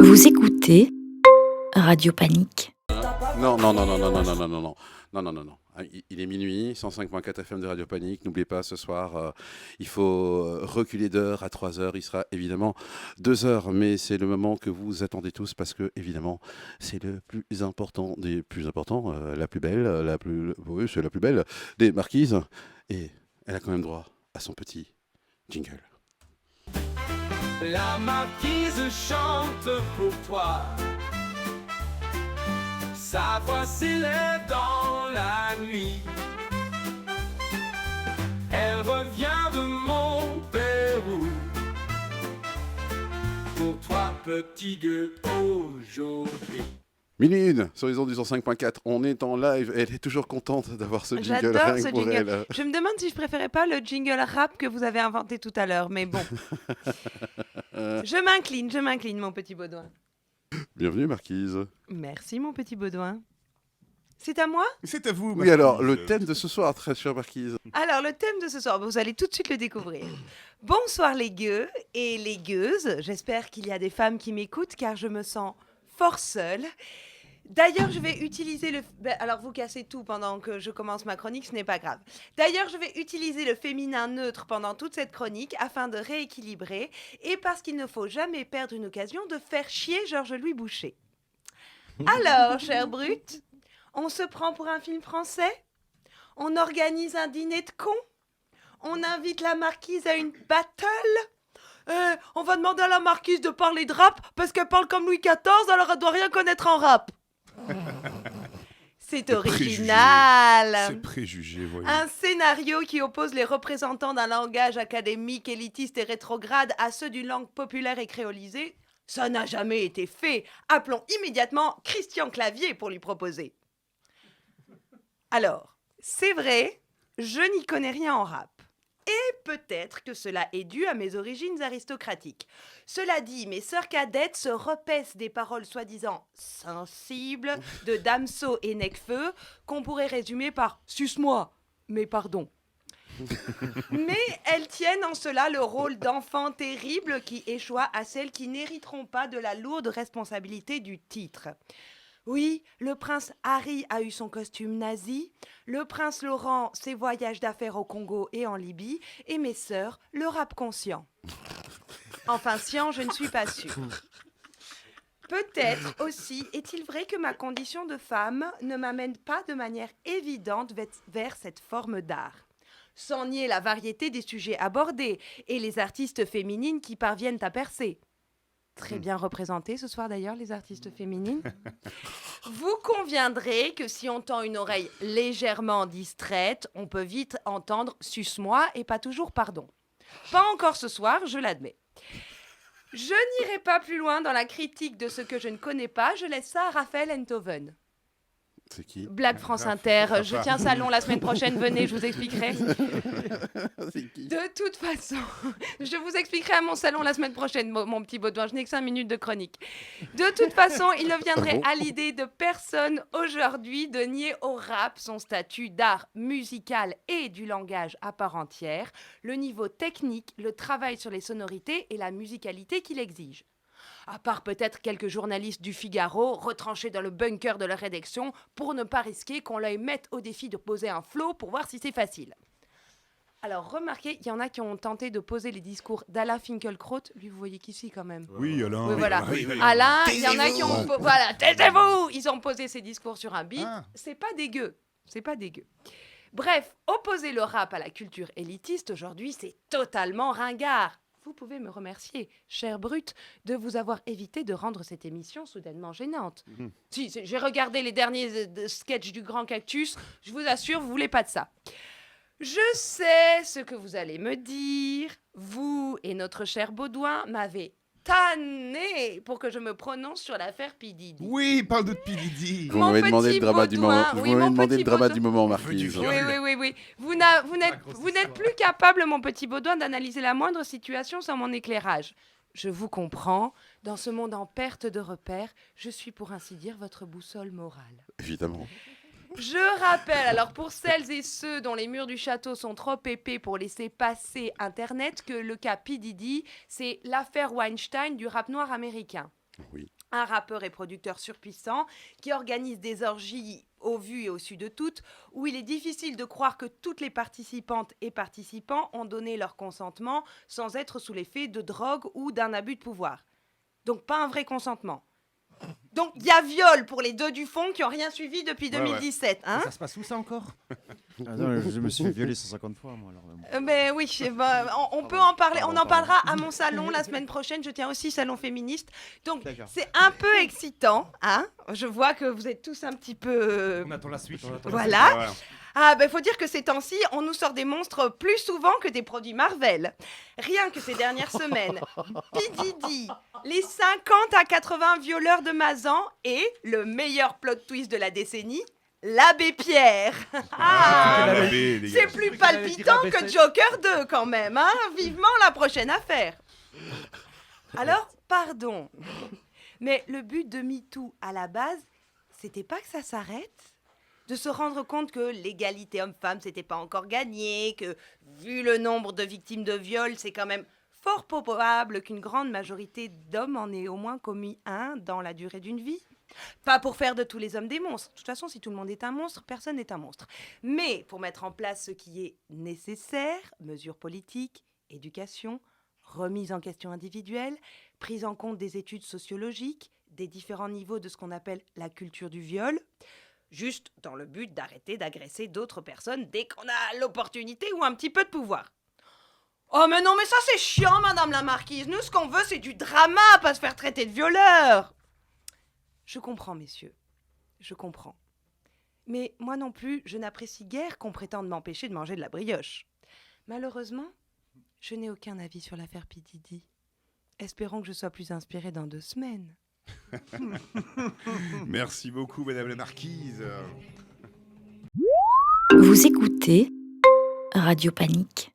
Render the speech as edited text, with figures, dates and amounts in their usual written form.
Vous écoutez Radio Panique. Non, non, non, non, non, non, non, non, non, non, non, non, non, non. Il est minuit, 105.4 FM de Radio Panique. N'oubliez pas, ce soir, il faut reculer d'heure à 3 heures. Il sera évidemment 2 heures, mais c'est le moment que vous attendez tous parce que, évidemment, c'est le plus important des plus importants, la plus belle, oui, c'est la plus belle des marquises. Et elle a quand même droit à son petit jingle. La marquise chante pour toi. Sa voix s'élève dans la nuit. Elle revient de mon Pérou. Pour toi, petit gueux, aujourd'hui. Minuit 1 sur les ondes du 105.4. On est en live. Elle est toujours contente d'avoir ce jingle. J'adore rien ce que pour jingle. elle. Je me demande si je préférais pas le jingle rap que vous avez inventé tout à l'heure, mais bon. Je m'incline, mon petit Baudouin. Bienvenue, Marquise. Merci, mon petit Baudouin. C'est à moi ? C'est à vous. Oui, alors, le thème de ce soir, très chère Marquise. Alors, le thème de ce soir, vous allez tout de suite le découvrir. Bonsoir les gueux et les gueuses. J'espère qu'il y a des femmes qui m'écoutent car je me sens fort seule. D'ailleurs, je vais utiliser le... Alors, vous cassez tout pendant que je commence ma chronique, ce n'est pas grave. D'ailleurs, je vais utiliser le féminin neutre pendant toute cette chronique afin de rééquilibrer et parce qu'il ne faut jamais perdre une occasion de faire chier Georges-Louis Boucher. Alors, chère Brute, on se prend pour un film français ? On organise un dîner de cons ? On invite la marquise à une battle ? On va demander à la marquise de parler de rap parce qu'elle parle comme Louis XIV, alors elle doit rien connaître en rap. C'est original. C'est préjugé, voyons. Un scénario qui oppose les représentants d'un langage académique, élitiste et rétrograde à ceux d'une langue populaire et créolisée, ça n'a jamais été fait. Appelons immédiatement Christian Clavier pour lui proposer. Alors, c'est vrai, je n'y connais rien en rap. Et peut-être que cela est dû à mes origines aristocratiques. Cela dit, mes sœurs cadettes se repaissent des paroles soi-disant sensibles de Damso et Necfeu qu'on pourrait résumer par « suce-moi », mais pardon. Mais elles tiennent en cela le rôle d'enfant terrible qui échoua à celles qui n'hériteront pas de la lourde responsabilité du titre. Oui, le prince Harry a eu son costume nazi, le prince Laurent ses voyages d'affaires au Congo et en Libye, et mes sœurs le rap conscient. Enfin, science, je ne suis pas sûre. Peut-être aussi est-il vrai que ma condition de femme ne m'amène pas de manière évidente vers cette forme d'art. Sans nier la variété des sujets abordés et les artistes féminines qui parviennent à percer. Très bien représentées ce soir d'ailleurs, les artistes féminines. Vous conviendrez que si on tend une oreille légèrement distraite, on peut vite entendre « suce-moi » et pas toujours « pardon ». Pas encore ce soir, je l'admets. Je n'irai pas plus loin dans la critique de ce que je ne connais pas, je laisse ça à Raphaël Enthoven. C'est qui ? Blague France Inter, je tiens salon la semaine prochaine, venez, je vous expliquerai. C'est qui ? De toute façon, je vous expliquerai à mon salon la semaine prochaine, mon petit Baudouin, je n'ai que 5 minutes de chronique. De toute façon, il ne viendrait à l'idée de personne aujourd'hui de nier au rap son statut d'art musical et du langage à part entière, le niveau technique, le travail sur les sonorités et la musicalité qu'il exige. À part peut-être quelques journalistes du Figaro retranchés dans le bunker de la rédaction pour ne pas risquer qu'on leur mette au défi de poser un flow pour voir si c'est facile. Alors remarquez, il y en a qui ont tenté de poser les discours d'Alain Finkielkraut. Lui, vous voyez qui c'est quand même. Oui, Alain. Oui, voilà. Oui. Alain, il y en a qui ont... Voilà, taisez-vous. Ils ont posé ces discours sur un beat. Ah. C'est pas dégueu. C'est pas dégueu. Bref, opposer le rap à la culture élitiste aujourd'hui, c'est totalement ringard. Vous pouvez me remercier, chère Brute, de vous avoir évité de rendre cette émission soudainement gênante. Si, j'ai regardé les derniers sketchs du Grand Cactus, je vous assure, vous voulez pas de ça. Je sais ce que vous allez me dire. Vous et notre cher Baudouin m'avez tanné pour que je me prononce sur l'affaire P. Diddy. Oui, parle de P. Diddy. Vous Mon m'avez demandé petit le drama du Baudouin, moment. oui, Vous m'avez mon demandé petit le drama Baudouin. du moment, Veux Marquise. du Oui, viol. oui. Vous n'êtes plus capable, mon petit Baudouin, d'analyser la moindre situation sans mon éclairage. Je vous comprends. Dans ce monde en perte de repères, je suis pour ainsi dire votre boussole morale. Évidemment. Je rappelle, alors pour celles et ceux dont les murs du château sont trop épais pour laisser passer Internet, que le cas P. Diddy, c'est l'affaire Weinstein du rap noir américain. Oui. Un rappeur et producteur surpuissant qui organise des orgies au vu et au su de toutes, où il est difficile de croire que toutes les participantes et participants ont donné leur consentement sans être sous l'effet de drogue ou d'un abus de pouvoir. Donc pas un vrai consentement. Donc il y a viol pour les deux du fond qui n'ont rien suivi depuis 2017. Hein. Ça se passe où ça encore? Non, je me suis fait violer 150 fois, moi. Alors, Mais oui, on peut en parler. On en parlera à mon salon la semaine prochaine. Je tiens aussi salon féministe. Donc D'accord. c'est un peu excitant. Hein. Je vois que vous êtes tous un petit peu... On attend la suite. Voilà. Ah, ben, faut dire que ces temps-ci, on nous sort des monstres plus souvent que des produits Marvel. Rien que ces dernières semaines, P. Diddy, les 50 à 80 violeurs de Mazan et le meilleur plot twist de la décennie, l'abbé Pierre. C'est plus palpitant que Joker 2 quand même, hein. Vivement la prochaine affaire. Alors, pardon, mais le but de MeToo à la base, c'était pas que ça s'arrête ? De se rendre compte que l'égalité homme-femme, c'était pas encore gagné, que vu le nombre de victimes de viol, c'est quand même fort probable qu'une grande majorité d'hommes en aient au moins commis un dans la durée d'une vie. Pas pour faire de tous les hommes des monstres. De toute façon, si tout le monde est un monstre, personne n'est un monstre. Mais pour mettre en place ce qui est nécessaire, mesures politiques, éducation, remise en question individuelle, prise en compte des études sociologiques, des différents niveaux de ce qu'on appelle la culture du viol, juste dans le but d'arrêter d'agresser d'autres personnes dès qu'on a l'opportunité ou un petit peu de pouvoir. Oh mais non, mais ça c'est chiant, madame la marquise. Nous, ce qu'on veut, c'est du drama, pas se faire traiter de violeur. Je comprends, messieurs. Je comprends. Mais moi non plus, je n'apprécie guère qu'on prétende m'empêcher de manger de la brioche. Malheureusement, je n'ai aucun avis sur l'affaire P. Diddy. Espérons que je sois plus inspirée dans 2 semaines. Merci beaucoup, Madame la Marquise. Vous écoutez Radio Panique.